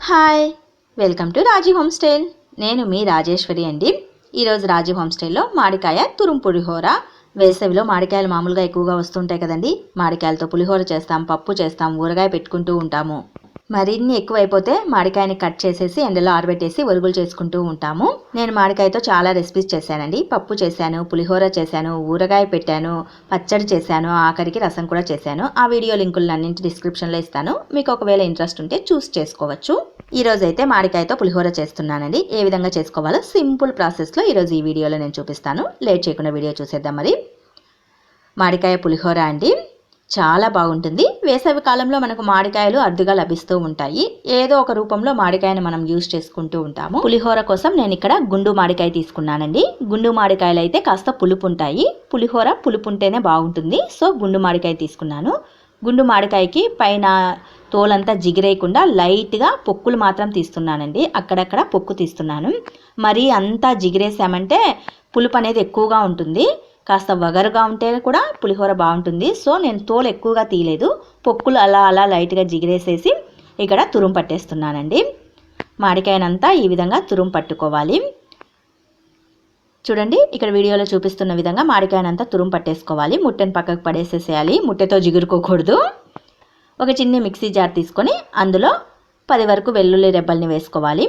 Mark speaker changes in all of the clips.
Speaker 1: Hi, welcome to రాజీ హోమ్స్టైల్. నేను మీ రాజేశ్వరి అండి. ఈరోజు రాజీ హోమ్స్టైల్లో మామిడికాయ తురుము పులిహోర. వేసవిలో మామిడికాయలు మామూలుగా ఎక్కువగా వస్తుంటాయి కదండి. మామిడికాయలతో పులిహోర చేస్తాం, పప్పు చేస్తాం, ఊరగాయ పెట్టుకుంటూ ఉంటాము. మరిన్ని ఎక్కువైపోతే మామిడికాయని కట్ చేసేసి ఎండలో ఆరబెట్టేసి ఒరుగులు చేసుకుంటూ ఉంటాము. నేను మామిడికాయతో చాలా రెసిపీస్ చేశానండి. పప్పు చేశాను, పులిహోర చేశాను, ఊరగాయ పెట్టాను, పచ్చడి చేశాను, ఆఖరికి రసం కూడా చేశాను. ఆ వీడియో లింకులు అన్నింటి డిస్క్రిప్షన్లో ఇస్తాను. మీకు ఒకవేళ ఇంట్రెస్ట్ ఉంటే చూస్ చేసుకోవచ్చు. ఈరోజు అయితే మామిడికాయతో పులిహోర చేస్తున్నానండి. ఏ విధంగా చేసుకోవాలో సింపుల్ ప్రాసెస్లో ఈరోజు ఈ వీడియోలో నేను చూపిస్తాను. లేట్ చేయకుండా వీడియో చూసేద్దాం. మరి మామిడికాయ పులిహోర అండి, చాలా బాగుంటుంది. వేసవి కాలంలో మనకు మామిడికాయలు అరుదుగా లభిస్తూ ఉంటాయి. ఏదో ఒక రూపంలో మామిడికాయను మనం యూజ్ చేసుకుంటూ ఉంటాము. పులిహోర కోసం నేను ఇక్కడ గుండు మామిడికాయ తీసుకున్నానండి. గుండు మామిడికాయలు అయితే కాస్త పులుపు ఉంటాయి. పులిహోర పులుపు ఉంటేనే బాగుంటుంది. సో గుండు మామిడికాయ తీసుకున్నాను. గుండు మామిడికాయకి పైన తోలంతా జిగిరేయకుండా లైట్గా పొక్కులు మాత్రం తీస్తున్నానండి. అక్కడక్కడ పొక్కు తీస్తున్నాను. మరీ అంతా జిగిరేసామంటే పులుపు అనేది ఎక్కువగా ఉంటుంది. కాస్త వగరుగా ఉంటే కూడా పులిహోర బాగుంటుంది. సో నేను తోలు ఎక్కువగా తీయలేదు, పొక్కులు అలా అలా లైట్గా జిగిరేసేసి ఇక్కడ తురుము పట్టేస్తున్నానండి. మామిడికాయనంతా ఈ విధంగా తురుము పట్టుకోవాలి. చూడండి, ఇక్కడ వీడియోలో చూపిస్తున్న విధంగా మామిడికాయనంతా తురుము పట్టేసుకోవాలి. ముట్టెని పక్కకు పడేసేసేయాలి, ముట్టెతో జిగురుకోకూడదు. ఒక చిన్న మిక్సీ జార్ తీసుకొని అందులో 10 వరకు వెల్లుల్లి రెబ్బల్ని వేసుకోవాలి.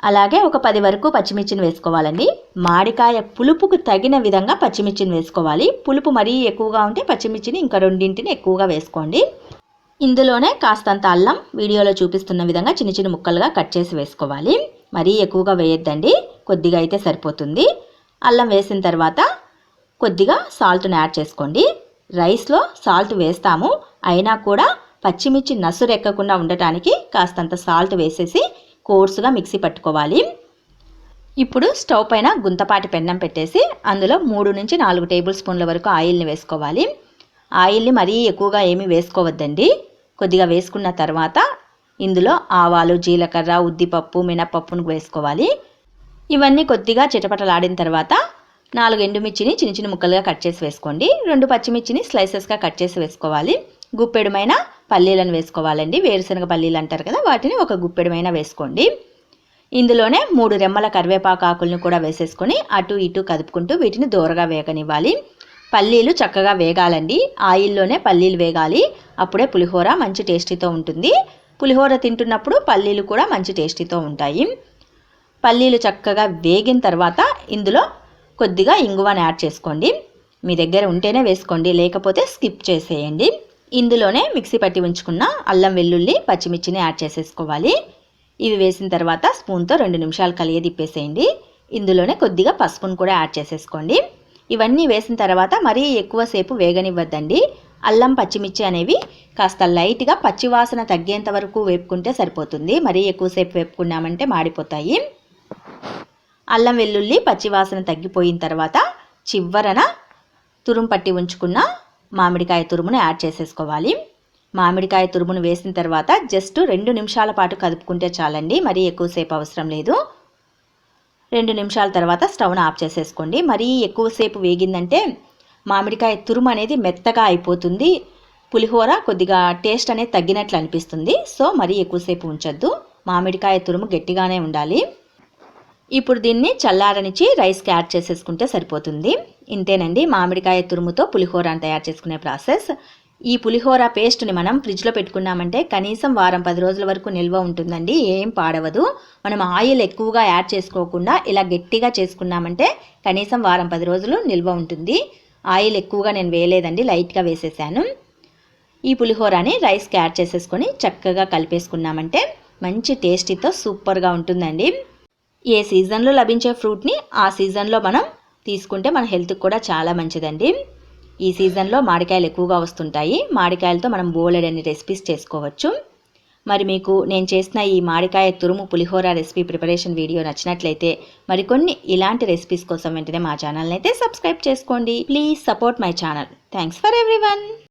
Speaker 1: అలాగే ఒక 10 వరకు పచ్చిమిర్చిని వేసుకోవాలండి. మామిడికాయ పులుపుకు తగిన విధంగా పచ్చిమిర్చిని వేసుకోవాలి. పులుపు మరీ ఎక్కువగా ఉంటే పచ్చిమిర్చిని ఇంకా 2 ఎక్కువగా వేసుకోండి. ఇందులోనే కాస్తంత అల్లం వీడియోలో చూపిస్తున్న విధంగా చిన్న చిన్న ముక్కలుగా కట్ చేసి వేసుకోవాలి. మరీ ఎక్కువగా వేయొద్దండి, కొద్దిగా అయితే సరిపోతుంది. అల్లం వేసిన తర్వాత కొద్దిగా సాల్ట్ని యాడ్ చేసుకోండి. రైస్లో సాల్ట్ వేస్తాము, అయినా కూడా పచ్చిమిర్చి నసురెక్కకుండా ఉండటానికి కాస్తంత సాల్ట్ వేసేసి కోర్సుగా మిక్సీ పట్టుకోవాలి. ఇప్పుడు స్టవ్ పైన గుంతపాటి పెన్నం పెట్టేసి అందులో 3 నుంచి 4 టేబుల్ స్పూన్ల వరకు ఆయిల్ని వేసుకోవాలి. ఆయిల్ని మరీ ఎక్కువగా ఏమీ వేసుకోవద్దండి. కొద్దిగా వేసుకున్న తర్వాత ఇందులో ఆవాలు, జీలకర్ర, ఉద్దిపప్పు, మినపప్పును వేసుకోవాలి. ఇవన్నీ కొద్దిగా చిటపటలాడిన తర్వాత 4 ఎండుమిర్చిని చిన్న చిన్న ముక్కలుగా కట్ చేసి వేసుకోండి. 2 పచ్చిమిర్చిని స్లైసెస్గా కట్ చేసి వేసుకోవాలి. గుప్పెడుమైన పల్లీలను వేసుకోవాలండి. వేరుశనగ పల్లీలు అంటారు కదా, వాటిని ఒక గుప్పెడుమైన వేసుకోండి. ఇందులోనే 3 రెమ్మల కరివేపాకు ఆకులను కూడా వేసేసుకొని అటు ఇటు కదుపుకుంటూ వీటిని దూరగా వేగనివ్వాలి. పల్లీలు చక్కగా వేగాలండి. ఆయిల్లోనే పల్లీలు వేగాలి, అప్పుడే పులిహోర మంచి టేస్టీతో ఉంటుంది. పులిహోర తింటున్నప్పుడు పల్లీలు కూడా మంచి టేస్టీతో ఉంటాయి. పల్లీలు చక్కగా వేగిన తర్వాత ఇందులో కొద్దిగా ఇంగువని యాడ్ చేసుకోండి. మీ దగ్గర ఉంటేనే వేసుకోండి, లేకపోతే స్కిప్ చేసేయండి. ఇందులోనే మిక్సీ పట్టి ఉంచుకున్న అల్లం, వెల్లుల్లి, పచ్చిమిర్చిని యాడ్ చేసేసుకోవాలి. ఇవి వేసిన తర్వాత స్పూన్తో 2 నిమిషాలు కలియదిప్పేసేయండి. ఇందులోనే కొద్దిగా పసుపును కూడా యాడ్ చేసేసుకోండి. ఇవన్నీ వేసిన తర్వాత మరీ ఎక్కువసేపు వేగనివ్వద్దండి. అల్లం, పచ్చిమిర్చి అనేవి కాస్త లైట్గా పచ్చివాసన తగ్గేంత వరకు వేపుకుంటే సరిపోతుంది. మరీ ఎక్కువసేపు వేపుకున్నామంటే మాడిపోతాయి. అల్లం, వెల్లుల్లి పచ్చివాసన తగ్గిపోయిన తర్వాత చివరన తురుము పట్టి ఉంచుకున్న మామిడికాయ తురుమును యాడ్ చేసేసుకోవాలి. మామిడికాయ తురుమును వేసిన తర్వాత జస్ట్ 2 నిమిషాల పాటు కదుపుకుంటే చాలండి, మరీ ఎక్కువసేపు అవసరం లేదు. 2 నిమిషాల తర్వాత స్టవ్ను ఆఫ్ చేసేసుకోండి. మరీ ఎక్కువసేపు వేగిందంటే మామిడికాయ తురుము అనేది మెత్తగా అయిపోతుంది. పులిహోర కొద్దిగా టేస్ట్ అనేది తగ్గినట్లు అనిపిస్తుంది. సో మరీ ఎక్కువసేపు ఉంచొద్దు, మామిడికాయ తురుము గట్టిగానే ఉండాలి. ఇప్పుడు దీన్ని చల్లారనిచ్చి రైస్కి యాడ్ చేసేసుకుంటే సరిపోతుంది. ఇంతేనండి మామిడికాయ తురుముతో పులిహోర తయారు చేసుకునే ప్రాసెస్. ఈ పులిహోర పేస్ట్ని మనం ఫ్రిడ్జ్లో పెట్టుకున్నామంటే కనీసం వారం 10 రోజుల వరకు నిల్వ ఉంటుందండి, ఏం పాడవదు. మనం ఆయిల్ ఎక్కువగా యాడ్ చేసుకోకుండా ఇలా గట్టిగా చేసుకున్నామంటే కనీసం వారం 10 రోజులు నిల్వ ఉంటుంది. ఆయిల్ ఎక్కువగా నేను వేయలేదండి, లైట్గా వేసేసాను. ఈ పులిహోరని రైస్కి యాడ్ చేసేసుకొని చక్కగా కలిపేసుకున్నామంటే మంచి టేస్టీతో సూపర్గా ఉంటుందండి. ఏ సీజన్లో లభించే ఫ్రూట్ని ఆ సీజన్లో మనం తీసుకుంటే మన హెల్త్కి కూడా చాలా మంచిదండి. ఈ సీజన్లో మామిడికాయలు ఎక్కువగా వస్తుంటాయి. మామిడికాయలతో మనం బోలెడన్ని రెసిపీస్ చేసుకోవచ్చు. మరి మీకు నేను చేసిన ఈ మామిడికాయ తురుము పులిహోర రెసిపీ ప్రిపరేషన్ వీడియో నచ్చినట్లయితే మరికొన్ని ఇలాంటి రెసిపీస్ కోసం వెంటనే మా ఛానల్ని అయితే సబ్స్క్రైబ్ చేసుకోండి. Please support my channel. Thanks for everyone.